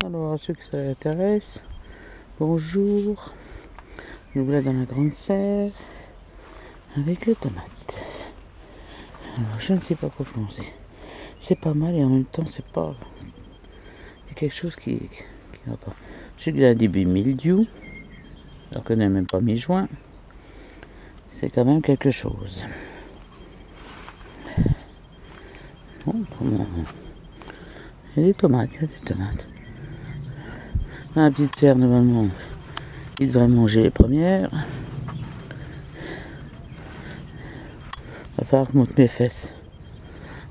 Alors, à ceux que ça intéresse, bonjour. Nous voilà dans la grande serre avec les tomates. Alors, je ne sais pas quoi penser. C'est pas mal et en même temps, c'est pas. Il y a quelque chose qui va pas. J'ai eu un début mildiou, alors qu'on n'a même pas mis juin. C'est quand même quelque chose. Bon, il y a des tomates, Dans la petite serre, normalement, il devrait manger les premières. Il va falloir que je monte mes fesses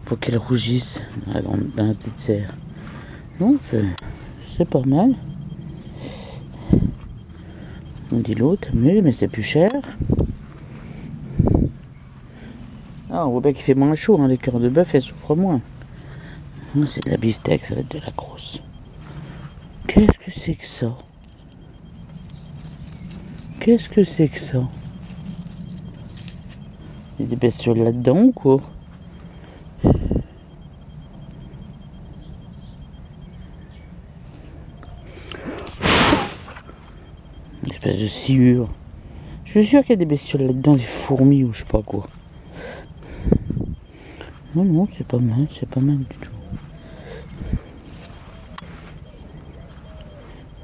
pour qu'elles rougissent dans la petite serre. Non, c'est pas mal. On dit l'autre, mais c'est plus cher. Ah, on voit bien qu'il fait moins chaud, hein, les cœurs de bœuf, elles souffrent moins. C'est de la beefsteak, ça va être de la grosse. Qu'est-ce que c'est que ça? Qu'est-ce que c'est que ça? Il y a des bestioles là-dedans ou quoi? Une espèce de sciure. Je suis sûr qu'il y a des bestioles là-dedans, des fourmis ou je sais pas quoi. Non, c'est pas mal du tout.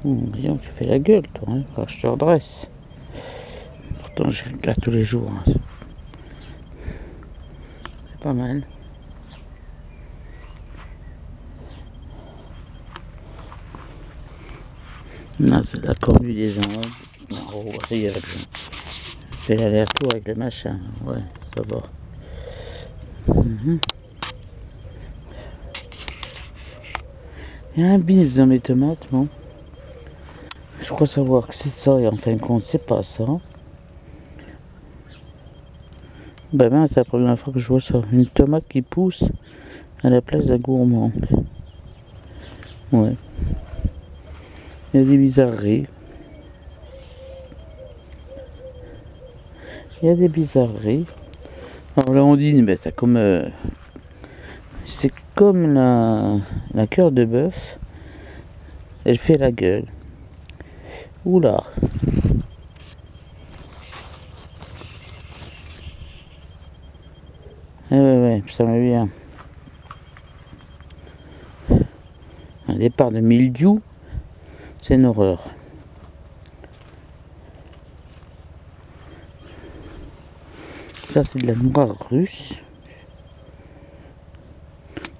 Disons que tu fais la gueule, toi, hein, quand je te redresse. Pourtant, je regarde tous les jours. Hein. C'est pas mal. Non, c'est la cornue des gens. Oh, ça y est, je fais l'aller-retour avec le machin. Ouais, ça va. Il y a un bis dans mes tomates, bon. Je crois savoir que c'est ça, et en fin de compte, c'est pas ça. Ben, c'est la première fois que je vois ça. Une tomate qui pousse à la place d'un gourmand. Ouais. Il y a des bizarreries. Alors là, on dit, ben, c'est comme la cœur de bœuf. Elle fait la gueule. Oula. Ouais, ça me vient. Un départ de mildiou, c'est une horreur. Ça, c'est de la noire russe.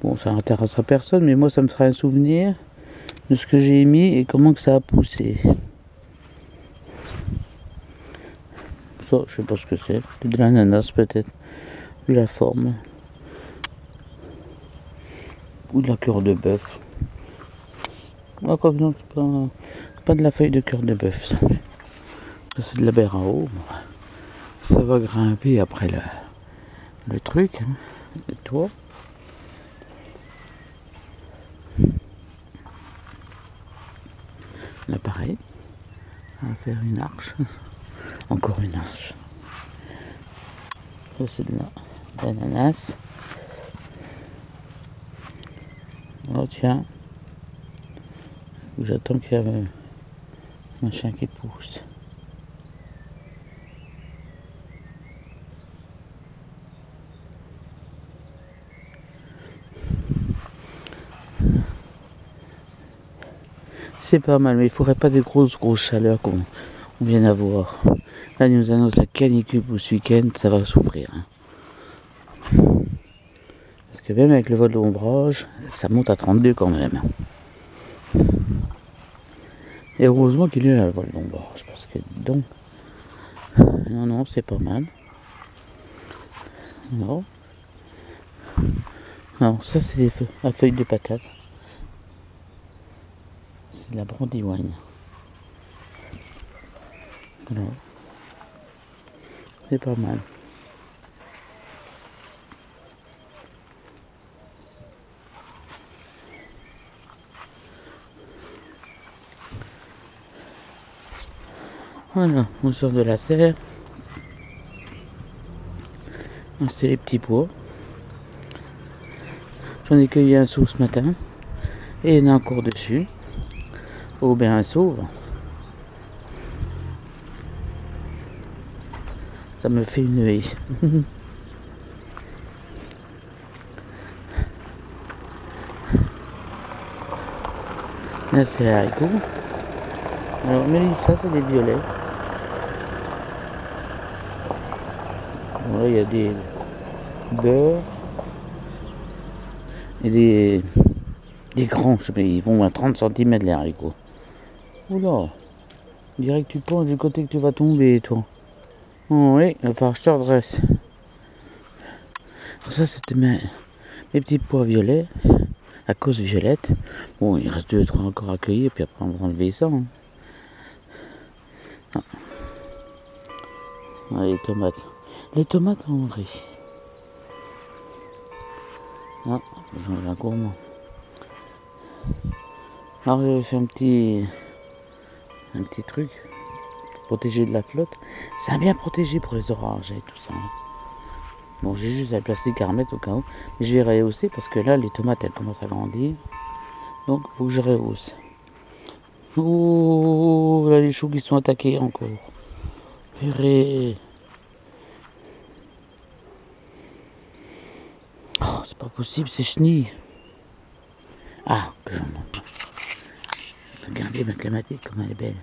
Bon, ça n'intéressera personne, mais moi, ça me fera un souvenir de ce que j'ai mis et comment que ça a poussé. Ça, je sais pas ce que c'est. De l'ananas, peut-être. Vu la forme. Ou de la cœur de bœuf. Ah, quoi que non, c'est pas de la feuille de cœur de bœuf, ça. Ça, c'est de la bérao. Ça va grimper après le truc, hein, le toit. Là, pareil. On va faire une arche. Encore une arche. Ça, c'est de l'ananas. Oh, tiens. J'attends qu'il y ait un machin qui pousse. C'est pas mal, mais il ne faudrait pas des grosses chaleurs qu'on vient d'avoir. Là, ils nous annoncent la canicule pour ce week-end, ça va souffrir. Hein. Parce que même avec le vol d'ombrage, ça monte à 32 quand même. Et heureusement qu'il y a le vol d'ombrage, parce que donc... Non, c'est pas mal. Non. Non, ça c'est la feuille de patate. C'est de la brandywine. Voilà. C'est pas mal. Voilà, on sort de la serre. C'est les petits pois. J'en ai cueilli un sou ce matin. Et il y en a encore dessus. Oh bien sauve. Ça me fait une haie. Là c'est les haricots. Alors Mélissa c'est des violets. Bon, là il y a des beurres. Et des grands, je sais pas, ils vont à 30 cm les haricots. Oula, on dirait que tu penses du côté que tu vas tomber toi. Oh oui, il va falloir que je te redresse. Ça c'était mes petits pois violets. À cause violette. Bon, il reste 2-3 encore à cueillir, puis après on va enlever ça. Hein. Ah. Ah, les tomates. Les tomates Henri. Ah, j'en ai un gourmand. Alors j'ai fait un petit truc pour protéger de la flotte. C'est bien protégé pour les orages et tout ça. Hein. Bon, j'ai juste à placer à remettre au cas où. Mais je vais rehausser parce que là, les tomates, elles commencent à grandir. Donc, il faut que je rehausse. Oh, là, les choux qui sont attaqués encore. Purée. Oh, c'est pas possible, c'est chenille. Ah, que j'en monte. Regardez ma clématite, comme elle est belle.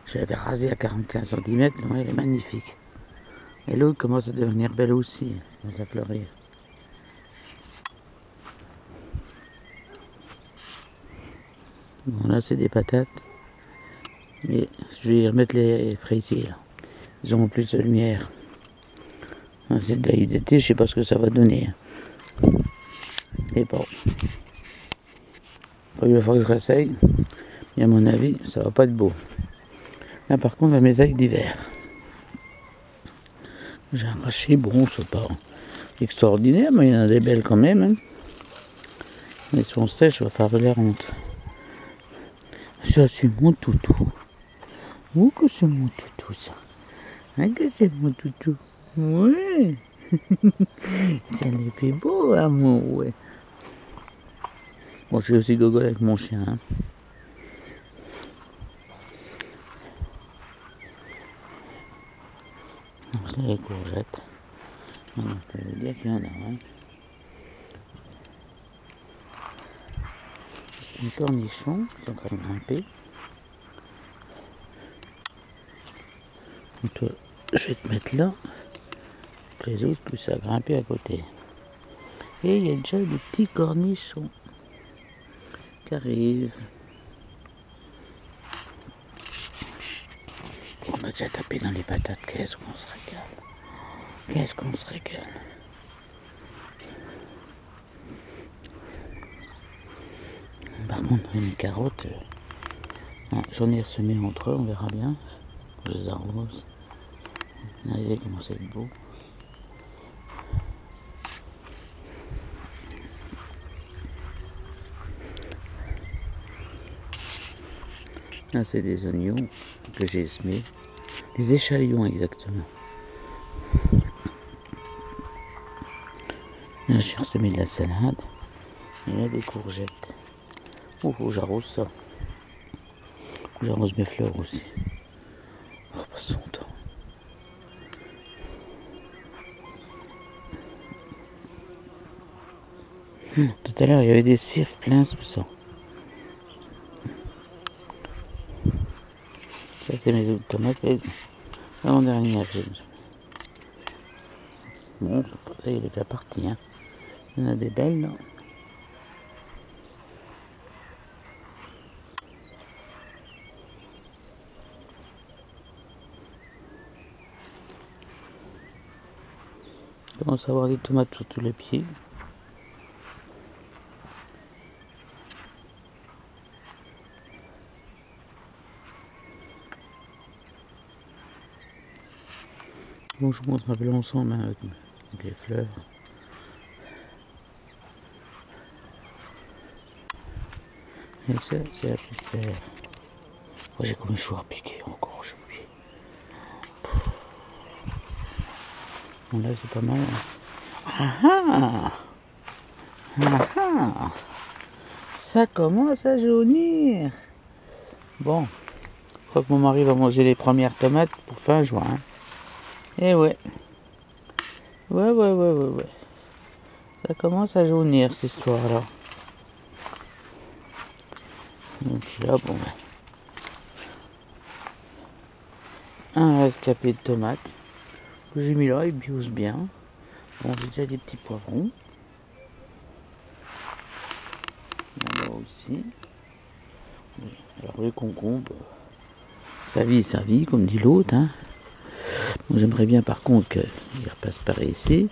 Je l'avais rasée à 45 cm, elle est magnifique. Et l'autre commence à devenir belle aussi, elle commence à fleurir. Bon, là, c'est des patates. Mais je vais y remettre les fraisiers, là. Ils auront plus de lumière. C'est de l'été, je sais pas ce que ça va donner. Et bon. Il va falloir que je réessaye. Et à mon avis, ça va pas être beau. Là, par contre, mes algues d'hiver. J'ai arraché, bon, c'est pas extraordinaire, mais il y en a des belles quand même. Hein. Elles sont sèches, il va falloir les rendre. Ça, c'est mon toutou. Oh, que c'est mon toutou, ça. Hein, que c'est mon toutou. Ouais. Ça les fait beau, amour, ouais. Bon, je suis aussi gogol avec mon chien. Hein. Donc, là, les courgettes. Je peux vous dire qu'il y en a. Hein. Les cornichons qui sont en train de grimper. Donc, toi, je vais te mettre là. Les autres plus à grimper à côté. Et il y a déjà des petits cornichons qui arrivent. On a déjà tapé dans les patates, qu'est-ce qu'on se régale. Qu'est-ce qu'on se régale. Par contre, les carottes, j'en ai ressemé entre eux, on verra bien. Je les arrose. Là, ils commencent à être beaux. Là, c'est des oignons que j'ai semés. Des échalions, exactement. Là, j'ai ressemé de la salade. Et là, des courgettes. Oh, faut que j'arrose ça. J'arrose mes fleurs aussi. Oh, pas son temps. Tout à l'heure, il y avait des cifres pleins sous ça. Ça, c'est mes autres tomates. L'avant-dernier, bon, ça, il est déjà parti. Hein. Il y en a des belles, là. Je commence à avoir des tomates sur tous les pieds. Bon, je vous montre un peu l'ensemble hein, avec les fleurs. Et ça, c'est la petite serre. Oh, j'ai comme une chou à piquer encore, j'ai oublié. Bon, là, c'est pas mal. Hein. Ah ah! Ah ah! Ça commence à jaunir. Bon, je crois que mon mari va manger les premières tomates pour fin juin. Eh ouais. Ouais. Ça commence à jaunir cette histoire-là. Donc là, bon. Un rescapé de tomates que j'ai mis là, il biose bien. Bon, j'ai déjà des petits poivrons. Là aussi. Alors le concombre, sa vie, comme dit l'autre. Hein. Bon, j'aimerais bien par contre qu'il repasse par ici.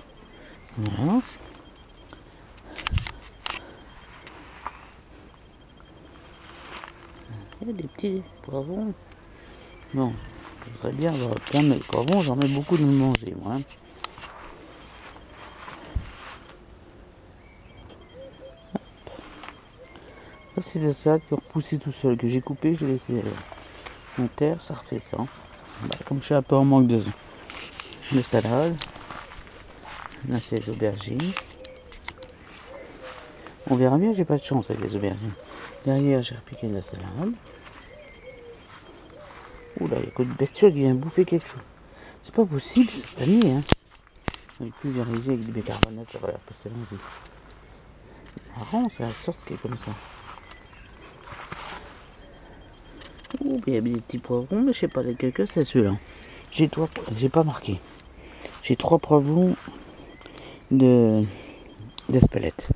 Voilà. Il y a des petits poivrons. Bon, je voudrais bien avoir plein de poivrons, j'en ai beaucoup de manger moi. Hein. Ça c'est des salades qui ont repoussé tout seul, que j'ai coupé, j'ai laissé en terre, ça refait ça. Bah, comme je suis un peu en manque de salade, là c'est les aubergines. On verra bien, j'ai pas de chance avec les aubergines. Derrière j'ai repiqué de la salade. Oula, il y a que de bestiole qui vient bouffer quelque chose. C'est pas possible cette année, hein. On est pulvérisé avec du bicarbonate, ça va leur passer l'envie. Marrant, c'est la sorte qui est comme ça. Oh, il y a des petits poivrons, mais je sais pas lesquels que c'est ceux-là. J'ai pas marqué. J'ai 3 poivrons d'Espelette.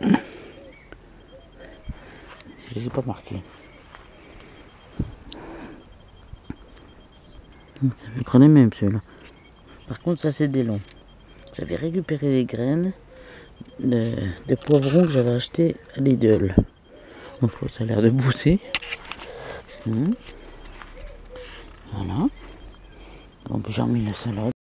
Je les ai pas marqués. Ça me prend les mêmes ceux-là. Par contre, ça c'est des longs. J'avais récupéré les graines de poivrons que j'avais acheté à Lidl. Enfin, ça a l'air de pousser. Voilà. Donc j'en mets la salade.